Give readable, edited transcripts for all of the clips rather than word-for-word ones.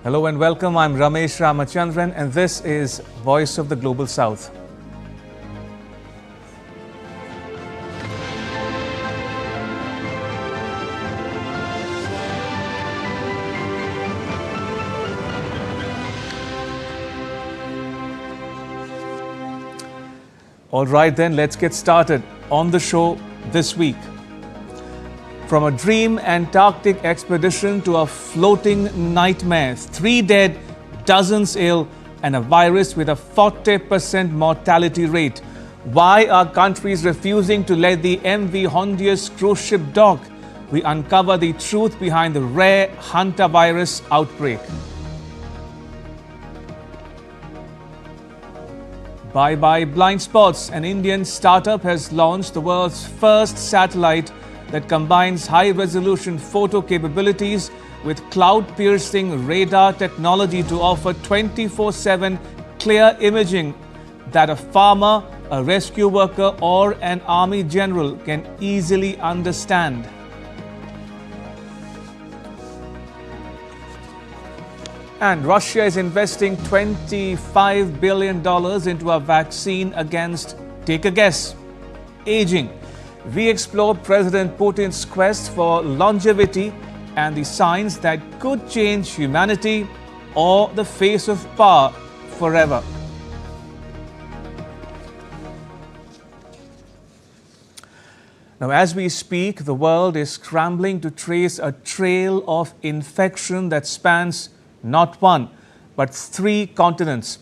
Hello and welcome. I'm Ramesh Ramachandran and this is Voice of the Global South. All right then, let's get started on the show this week. From a dream Antarctic expedition to a floating nightmare, 3 dead, dozens ill, and a virus with a 40% mortality rate. Why are countries refusing to let the MV Hondius cruise ship dock? We uncover the truth behind the rare Hantavirus outbreak. Bye-bye blind spots. An Indian startup has launched the world's first satellite that combines high-resolution photo capabilities with cloud-piercing radar technology to offer 24/7 clear imaging that a farmer, a rescue worker or an army general can easily understand. And Russia is investing $25 billion into a vaccine against, take a guess, aging. We explore President Putin's quest for longevity and the signs that could change humanity or the face of power forever. Now, as we speak, the world is scrambling to trace a trail of infection that spans not one, but 3 continents.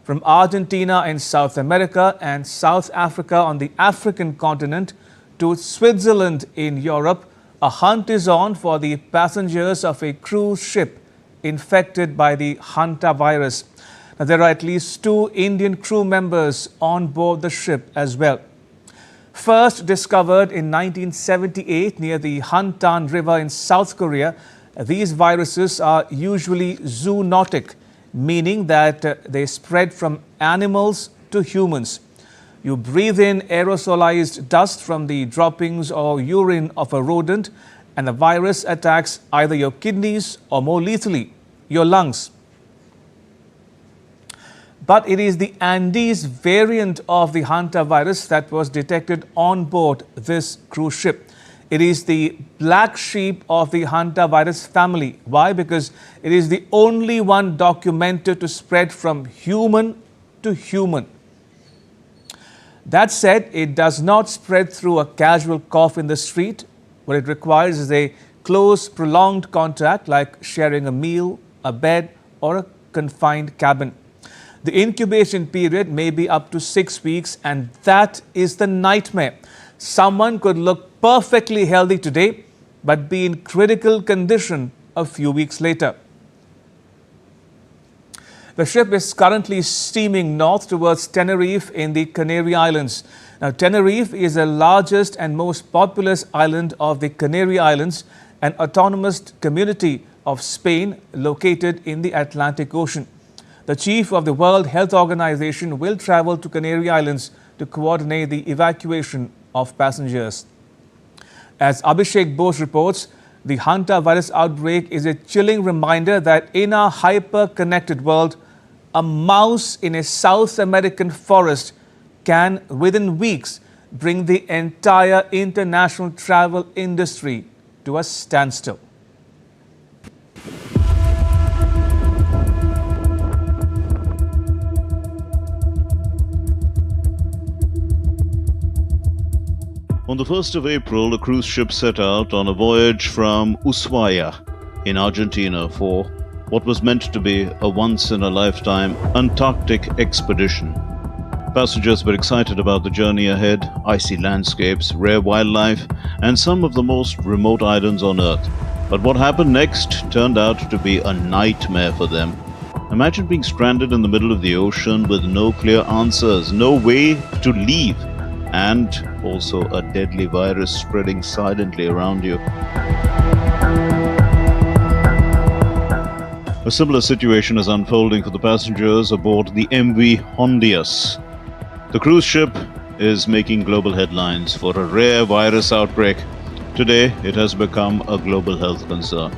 From Argentina in South America and South Africa on the African continent to Switzerland in Europe, a hunt is on for the passengers of a cruise ship infected by the Hantavirus. Now, there are at least 2 Indian crew members on board the ship as well. First discovered in 1978 near the Hantan River in South Korea, these viruses are usually zoonotic, meaning that they spread from animals to humans. You breathe in aerosolized dust from the droppings or urine of a rodent, and the virus attacks either your kidneys or, more lethally, your lungs. But it is the Andes variant of the Hantavirus that was detected on board this cruise ship. It is the black sheep of the Hantavirus family. Why? Because it is the only one documented to spread from human to human. That said, it does not spread through a casual cough in the street. What it requires is a close, prolonged contact like sharing a meal, a bed, or a confined cabin. The incubation period may be up to 6 weeks, and that is the nightmare. Someone could look perfectly healthy today, but be in critical condition a few weeks later. The ship is currently steaming north towards Tenerife in the Canary Islands. Now, Tenerife is the largest and most populous island of the Canary Islands, an autonomous community of Spain located in the Atlantic Ocean. The chief of the World Health Organization will travel to Canary Islands to coordinate the evacuation of passengers. As Abhishek Bose reports, the Hantavirus outbreak is a chilling reminder that in our hyper-connected world, a mouse in a South American forest can, within weeks, bring the entire international travel industry to a standstill. On the 1st of April, a cruise ship set out on a voyage from Ushuaia in Argentina for what was meant to be a once-in-a-lifetime Antarctic expedition. Passengers were excited about the journey ahead, icy landscapes, rare wildlife, and some of the most remote islands on Earth. But what happened next turned out to be a nightmare for them. Imagine being stranded in the middle of the ocean with no clear answers, no way to leave, and also a deadly virus spreading silently around you. A similar situation is unfolding for the passengers aboard the MV Hondius. The cruise ship is making global headlines for a rare virus outbreak. Today, it has become a global health concern.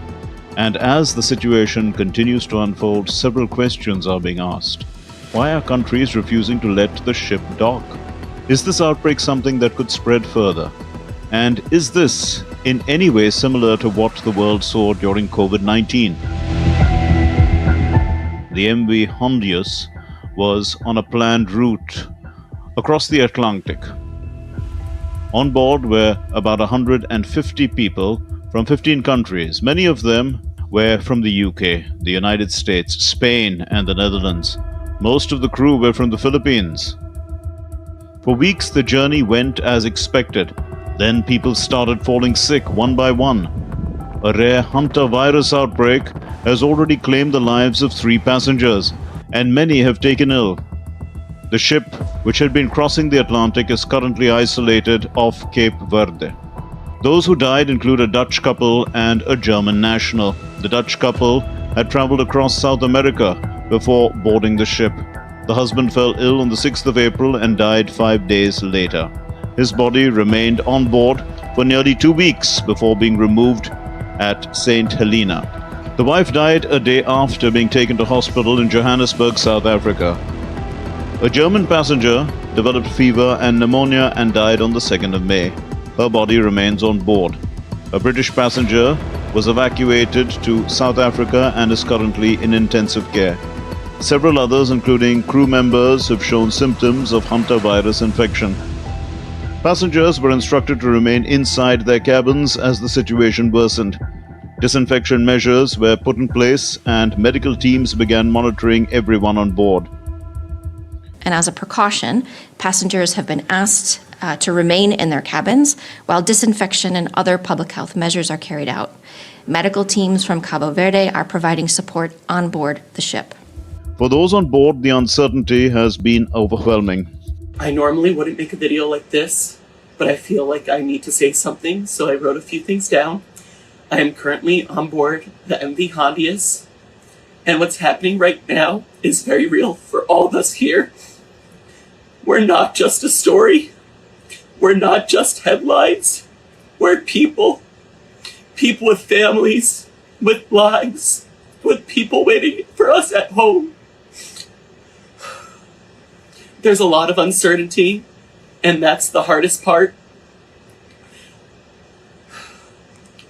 And as the situation continues to unfold, several questions are being asked. Why are countries refusing to let the ship dock? Is this outbreak something that could spread further? And is this in any way similar to what the world saw during COVID-19? The MV Hantavirus was on a planned route across the Atlantic. On board were about 150 people from 15 countries. Many of them were from the UK, the United States, Spain, and the Netherlands. Most of the crew were from the Philippines. For weeks, the journey went as expected. Then people started falling sick one by one. A rare Hantavirus outbreak has already claimed the lives of 3 passengers, and many have taken ill. The ship, which had been crossing the Atlantic, is currently isolated off Cape Verde. Those who died include a Dutch couple and a German national. The Dutch couple had traveled across South America before boarding the ship. The husband fell ill on the 6th of April and died 5 days later. His body remained on board for nearly 2 weeks before being removed at St. Helena. The wife died a day after being taken to hospital in Johannesburg, South Africa. A German passenger developed fever and pneumonia and died on the 2nd of May. Her body remains on board. A British passenger was evacuated to South Africa and is currently in intensive care. Several others, including crew members, have shown symptoms of Hantavirus infection. Passengers were instructed to remain inside their cabins as the situation worsened. Disinfection measures were put in place and medical teams began monitoring everyone on board. And as a precaution, passengers have been asked to remain in their cabins while disinfection and other public health measures are carried out. Medical teams from Cabo Verde are providing support on board the ship. For those on board, the uncertainty has been overwhelming. I normally wouldn't make a video like this, but I feel like I need to say something, so I wrote a few things down. I am currently on board the MV Hantavirus, and what's happening right now is very real for all of us here. We're not just a story. We're not just headlines. We're people. People with families, with lives, with people waiting for us at home. There's a lot of uncertainty, and that's the hardest part.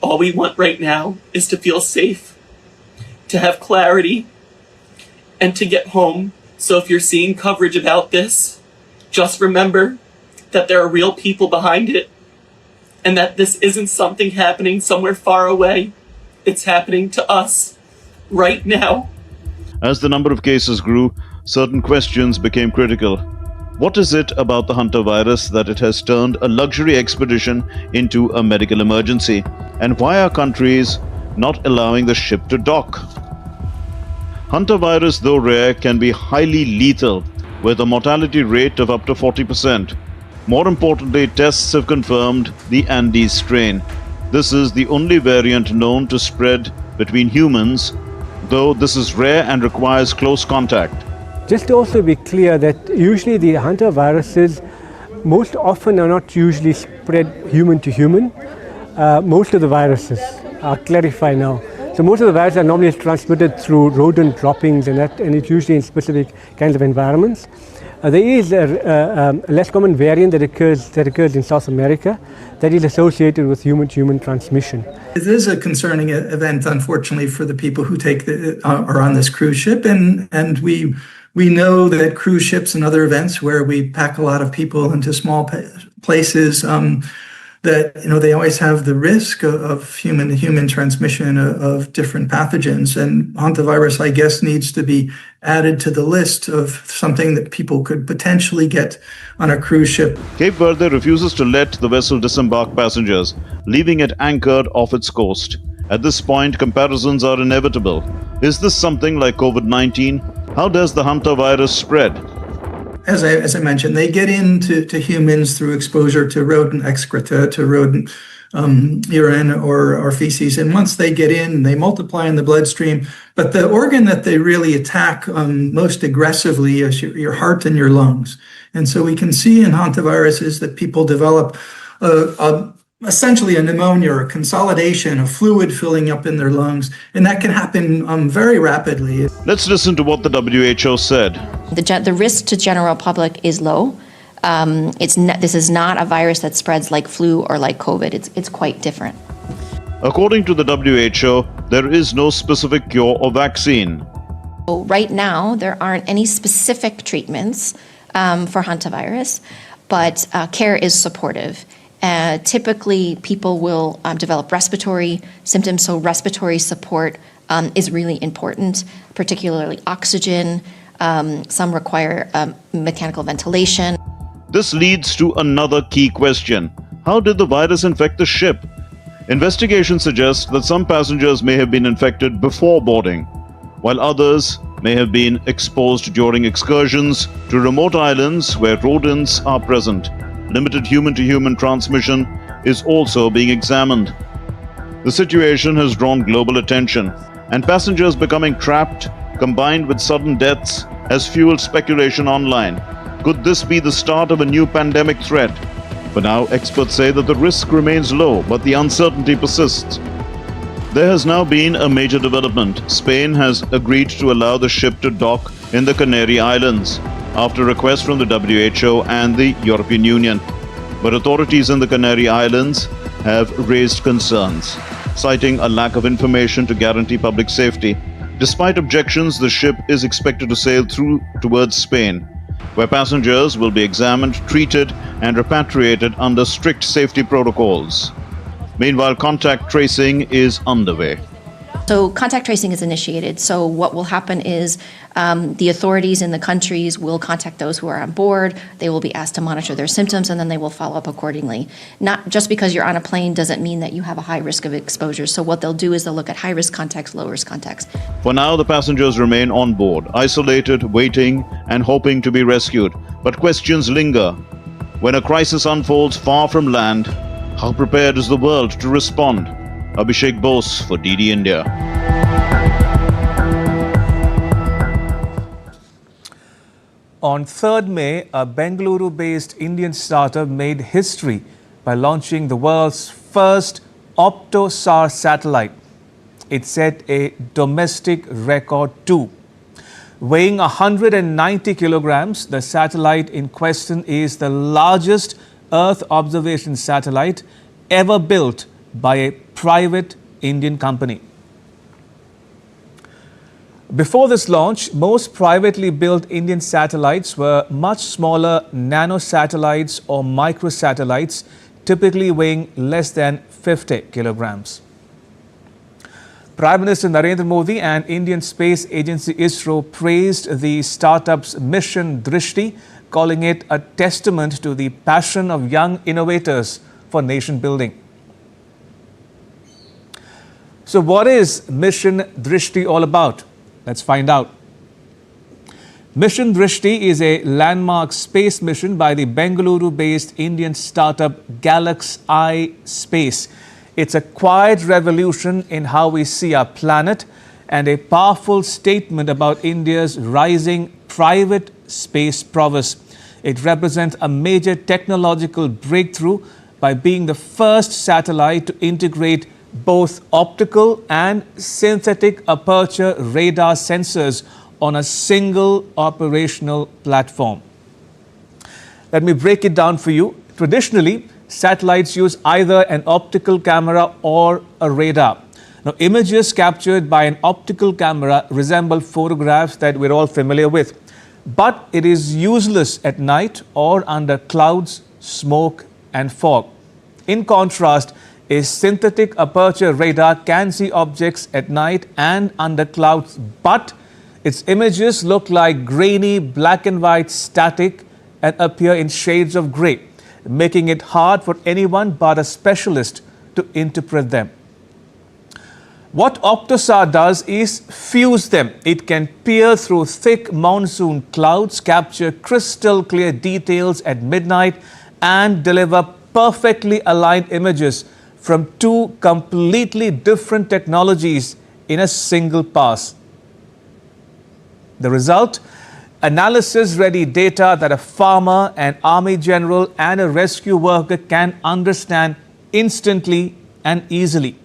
All we want right now is to feel safe, to have clarity, and to get home. So if you're seeing coverage about this, just remember that there are real people behind it, and that this isn't something happening somewhere far away. It's happening to us right now. As the number of cases grew, certain questions became critical. What is it about the Hantavirus that it has turned a luxury expedition into a medical emergency? And why are countries not allowing the ship to dock? Hantavirus, though rare, can be highly lethal, with a mortality rate of up to 40%. More importantly, tests have confirmed the Andes strain. This is the only variant known to spread between humans, though this is rare and requires close contact. Just to also be clear that usually the hantaviruses most often are not usually spread human to human. Most of the viruses, I'll clarify now. So most of the viruses are normally transmitted through rodent droppings and it's usually in specific kinds of environments. There is a less common variant that occurs in South America that is associated with human-to-human transmission. It is a concerning event, unfortunately, for the people who are on this cruise ship, and we know that cruise ships and other events where we pack a lot of people into small places, that they always have the risk of human-to-human transmission of different pathogens, and hantavirus, I guess, needs to be added to the list of something that people could potentially get on a cruise ship. Cape Verde refuses to let the vessel disembark passengers, leaving it anchored off its coast. At this point, comparisons are inevitable. Is this something like COVID-19? How does the hantavirus spread? As I mentioned, they get into humans through exposure to rodent excreta, to rodent urine or feces. And once they get in, they multiply in the bloodstream. But the organ that they really attack most aggressively is your heart and your lungs. And so we can see in hantaviruses that people develop a essentially a pneumonia or consolidation of fluid filling up in their lungs, and that can happen very rapidly. Let's listen to what the WHO said. The risk to general public is low. This is not a virus that spreads like flu or like COVID. It's quite different. According to the WHO, there is no specific cure or vaccine. So right now, there aren't any specific treatments for hantavirus, but care is supportive. Typically, people will develop respiratory symptoms, so respiratory support is really important, particularly oxygen. Some require mechanical ventilation. This leads to another key question. How did the virus infect the ship? Investigations suggest that some passengers may have been infected before boarding, while others may have been exposed during excursions to remote islands where rodents are present. Limited human-to-human transmission is also being examined. The situation has drawn global attention, and passengers becoming trapped, combined with sudden deaths, has fueled speculation online. Could this be the start of a new pandemic threat? For now, experts say that the risk remains low, but the uncertainty persists. There has now been a major development. Spain has agreed to allow the ship to dock in the Canary Islands after request from the WHO and the European Union. But authorities in the Canary Islands have raised concerns, citing a lack of information to guarantee public safety. Despite objections, the ship is expected to sail through towards Spain, where passengers will be examined, treated, and repatriated under strict safety protocols. Meanwhile, contact tracing is underway. So contact tracing is initiated. So what will happen is the authorities in the countries will contact those who are on board. They will be asked to monitor their symptoms, and then they will follow up accordingly. Not just because you're on a plane doesn't mean that you have a high risk of exposure. So what they'll do is they'll look at high-risk contacts, low-risk contacts. For now, the passengers remain on board, isolated, waiting, and hoping to be rescued. But questions linger. When a crisis unfolds far from land, how prepared is the world to respond? Abhishek Bose for DD India. On 3rd May, a Bengaluru-based Indian startup made history by launching the world's first Optosar satellite. It set a domestic record too. Weighing 190 kilograms, the satellite in question is the largest Earth observation satellite ever built by a private Indian company. Before this launch, most privately built Indian satellites were much smaller nanosatellites or microsatellites, typically weighing less than 50 kilograms. Prime Minister Narendra Modi and Indian Space Agency ISRO praised the startup's mission Drishti, calling it a testament to the passion of young innovators for nation building. So what is Mission Drishti all about? Let's find out. Mission Drishti is a landmark space mission by the Bengaluru-based Indian startup Galaxy I Space. It's a quiet revolution in how we see our planet and a powerful statement about India's rising private space prowess. It represents a major technological breakthrough by being the first satellite to integrate both optical and synthetic aperture radar sensors on a single operational platform. Let me break it down for you. Traditionally, satellites use either an optical camera or a radar. Now, images captured by an optical camera resemble photographs that we're all familiar with, but it is useless at night or under clouds, smoke, and fog. In contrast, a synthetic aperture radar can see objects at night and under clouds, but its images look like grainy black and white static and appear in shades of grey, making it hard for anyone but a specialist to interpret them. What Optosar does is fuse them. It can peer through thick monsoon clouds, capture crystal clear details at midnight, and deliver perfectly aligned images from two completely different technologies in a single pass. The result? Analysis-ready data that a farmer, an army general, and a rescue worker can understand instantly and easily.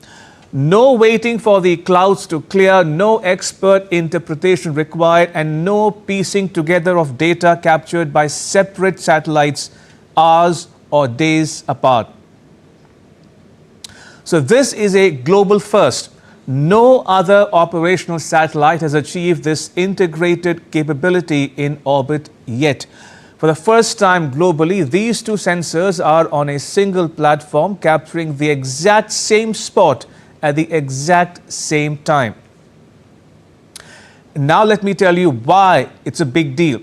No waiting for the clouds to clear, no expert interpretation required, and no piecing together of data captured by separate satellites hours or days apart. So this is a global first. No other operational satellite has achieved this integrated capability in orbit yet. For the first time globally, these two sensors are on a single platform, capturing the exact same spot at the exact same time. Now let me tell you why it's a big deal.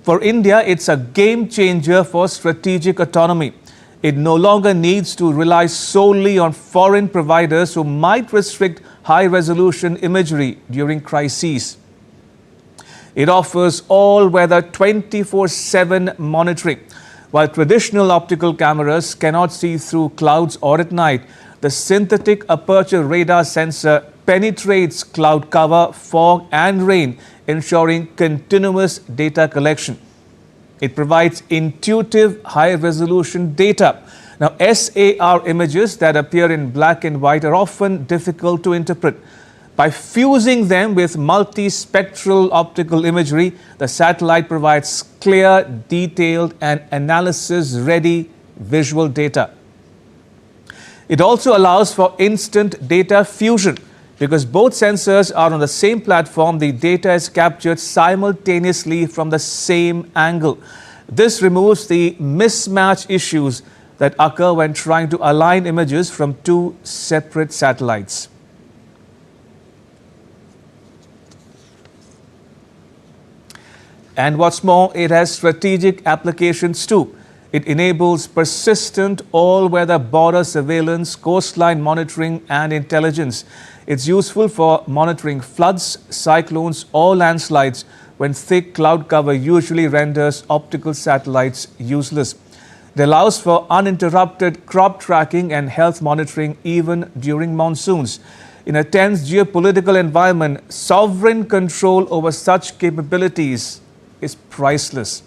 For India, it's a game changer for strategic autonomy. It no longer needs to rely solely on foreign providers who might restrict high-resolution imagery during crises. It offers all-weather 24/7 monitoring. While traditional optical cameras cannot see through clouds or at night, the synthetic aperture radar sensor penetrates cloud cover, fog, and rain, ensuring continuous data collection. It provides intuitive high-resolution data. Now, SAR images that appear in black and white are often difficult to interpret. By fusing them with multispectral optical imagery, the satellite provides clear, detailed, and analysis-ready visual data. It also allows for instant data fusion. Because both sensors are on the same platform, the data is captured simultaneously from the same angle. This removes the mismatch issues that occur when trying to align images from two separate satellites. And what's more, it has strategic applications too. It enables persistent all-weather border surveillance, coastline monitoring, and intelligence. It's useful for monitoring floods, cyclones, or landslides when thick cloud cover usually renders optical satellites useless. It allows for uninterrupted crop tracking and health monitoring even during monsoons. In a tense geopolitical environment, sovereign control over such capabilities is priceless.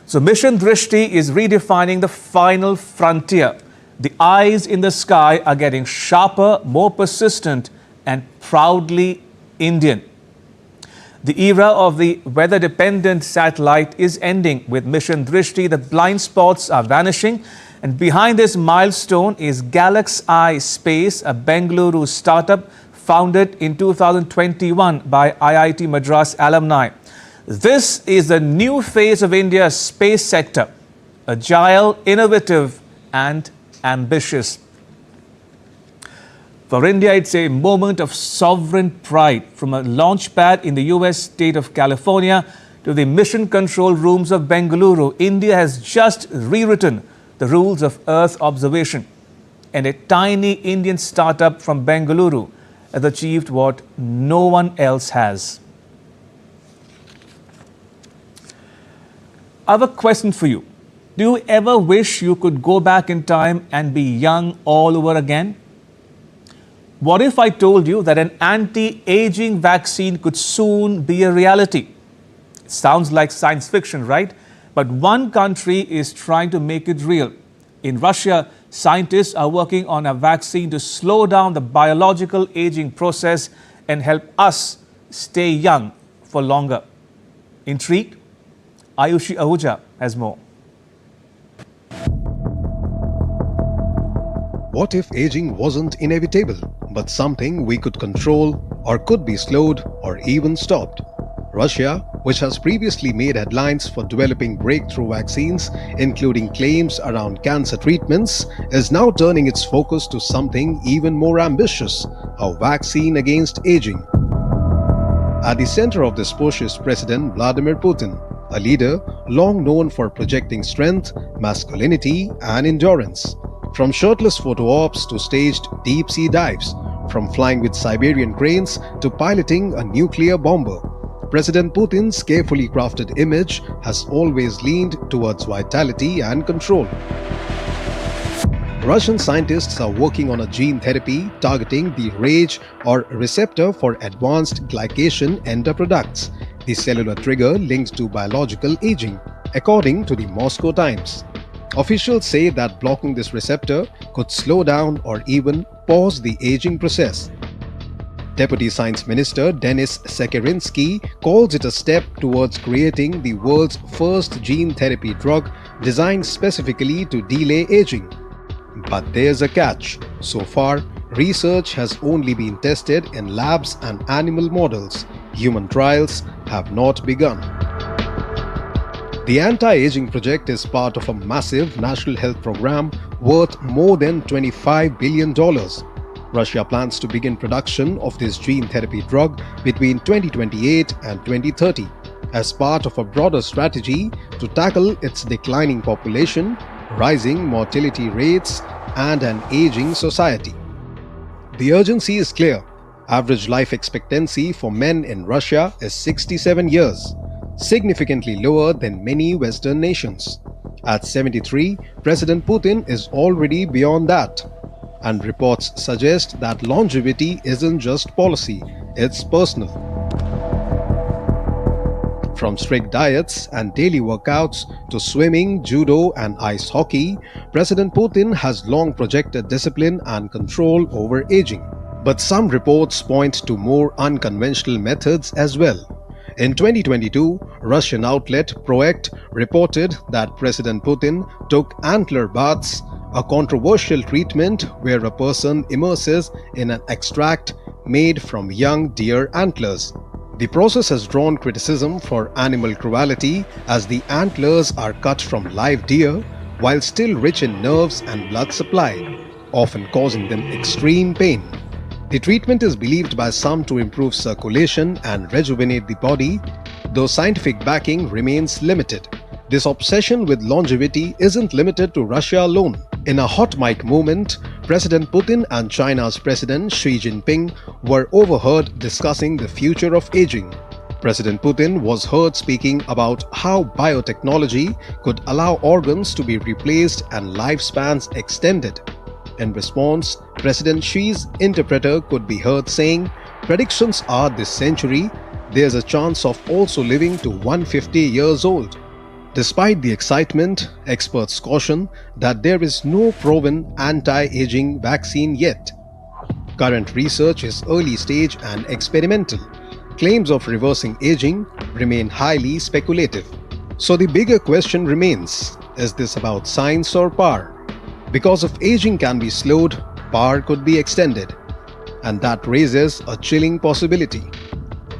So Mission Drishti is redefining the final frontier. The eyes in the sky are getting sharper, more persistent, and proudly Indian. The era of the weather-dependent satellite is ending. With Mission Drishti, the blind spots are vanishing. And behind this milestone is Galaxy Eye Space, a Bengaluru startup founded in 2021 by IIT Madras alumni. This is the new phase of India's space sector, agile, innovative, and ambitious. For India, it's a moment of sovereign pride. From a launch pad in the US state of California to the mission control rooms of Bengaluru, India has just rewritten the rules of Earth observation. And a tiny Indian startup from Bengaluru has achieved what no one else has. I have a question for you. Do you ever wish you could go back in time and be young all over again? What if I told you that an anti-aging vaccine could soon be a reality? It sounds like science fiction, right? But one country is trying to make it real. In Russia, scientists are working on a vaccine to slow down the biological aging process and help us stay young for longer. Intrigued? Ayushi Ahuja has more. What if aging wasn't inevitable, but something we could control or could be slowed or even stopped? Russia, which has previously made headlines for developing breakthrough vaccines, including claims around cancer treatments, is now turning its focus to something even more ambitious: a vaccine against aging. At the center of this push is President Vladimir Putin, a leader long known for projecting strength, masculinity, and endurance. From shirtless photo ops to staged deep-sea dives, from flying with Siberian cranes to piloting a nuclear bomber, President Putin's carefully crafted image has always leaned towards vitality and control. Russian scientists are working on a gene therapy targeting the RAGE or receptor for advanced glycation endoproducts, the cellular trigger linked to biological aging, according to the Moscow Times. Officials say that blocking this receptor could slow down or even pause the aging process. Deputy Science Minister Denis Sekerinsky calls it a step towards creating the world's first gene therapy drug designed specifically to delay aging. But there's a catch. So far, research has only been tested in labs and animal models. Human trials have not begun. The anti-aging project is part of a massive national health program worth more than $25 billion. Russia plans to begin production of this gene therapy drug between 2028 and 2030 as part of a broader strategy to tackle its declining population, rising mortality rates, and an aging society. The urgency is clear. Average life expectancy for men in Russia is 67 years, significantly lower than many Western nations. At 73, President Putin is already beyond that. And reports suggest that longevity isn't just policy, it's personal. From strict diets and daily workouts to swimming, judo, and ice hockey, President Putin has long projected discipline and control over aging. But some reports point to more unconventional methods as well. In 2022, Russian outlet Proact reported that President Putin took antler baths, a controversial treatment where a person immerses in an extract made from young deer antlers. The process has drawn criticism for animal cruelty as the antlers are cut from live deer while still rich in nerves and blood supply, often causing them extreme pain. The treatment is believed by some to improve circulation and rejuvenate the body, though scientific backing remains limited. This obsession with longevity isn't limited to Russia alone. In a hot mic moment, President Putin and China's President Xi Jinping were overheard discussing the future of aging. President Putin was heard speaking about how biotechnology could allow organs to be replaced and lifespans extended. In response, President Xi's interpreter could be heard saying, "Predictions are this century, there's a chance of also living to 150 years old." Despite the excitement, experts caution that there is no proven anti-aging vaccine yet. Current research is early stage and experimental. Claims of reversing aging remain highly speculative. So the bigger question remains, is this about science or power? Because if aging can be slowed, power could be extended. And that raises a chilling possibility.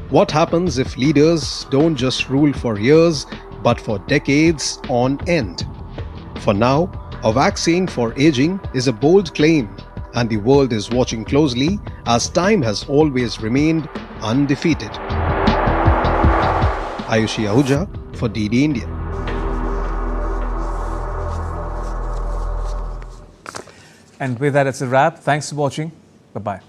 What happens if leaders don't just rule for years, but for decades on end? For now, a vaccine for aging is a bold claim, and the world is watching closely as time has always remained undefeated. Ayushi Ahuja for DD India. And with that, it's a wrap. Thanks for watching. Bye-bye.